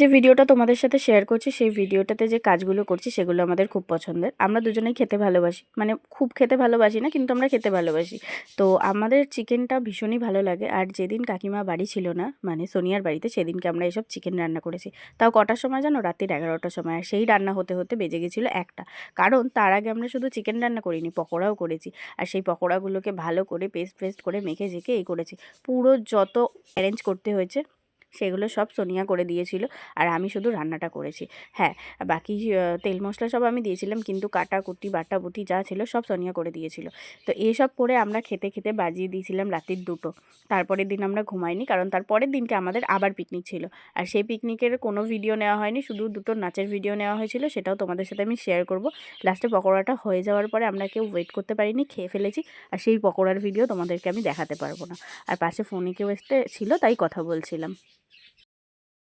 যে ভিডিওটা তোমাদের সাথে শেয়ার করছি সেই ভিডিওটাতে যে কাজগুলো করছি সেগুলো আমাদের খুব পছন্দের। আমরা দুজনেই খেতে ভালোবাসি, মানে খুব খেতে ভালোবাসি না, কিন্তু আমরা খেতে ভালোবাসি। তো আমাদের চিকেনটা ভীষণই ভালো লাগে। আর যেদিন কাকিমা বাড়ি ছিল না, মানে সোনিয়ার বাড়িতে, সেদিনকে আমরা এসব চিকেন রান্না করেছি। তাও কটার সময় জানো? রাত্রির 11টার সময়। আর সেই রান্না হতে হতে বেজে গেছিলো 1টা। কারণ তার আগে আমরা শুধু চিকেন রান্না করিনি, পকোড়াও করেছি। আর সেই পকোড়াগুলোকে ভালো করে পেস্ট করে মেখে ঝেঁকে এই করেছি। পুরো যত অ্যারেঞ্জ করতে হয়েছে সেগুলো সব সোনিয়া করে দিয়েছিল। আর আমি শুধু রান্নাটা করেছি। হ্যাঁ, বাকি তেল মশলা সব আমি দিয়েছিলাম, কিন্তু কাটাকুটি বাটাবুটি যা ছিল সব সোনিয়া করে দিয়েছিল। তো এসব করে আমরা খেতে খেতে বাজিয়ে দিয়েছিলাম রাত্রির 2টো। তারপরের দিন আমরা ঘুমাইনি, কারণ তারপরের দিনকে আমাদের আবার পিকনিক ছিল। আর সেই পিকনিকের কোনো ভিডিও নেওয়া হয়নি, শুধু 2টো নাচের ভিডিও নেওয়া হয়েছিল, সেটাও তোমাদের সাথে আমি শেয়ার করব। লাস্টে পকোড়াটা হয়ে যাওয়ার পরে আমরা কেউ ওয়েট করতে পারিনি, খেয়ে ফেলেছি। আর সেই পকোড়ার ভিডিও তোমাদেরকে আমি দেখাতে পারবো না। আর পাশে ফোনে কেউ ছিল, তাই কথা বলছিলাম।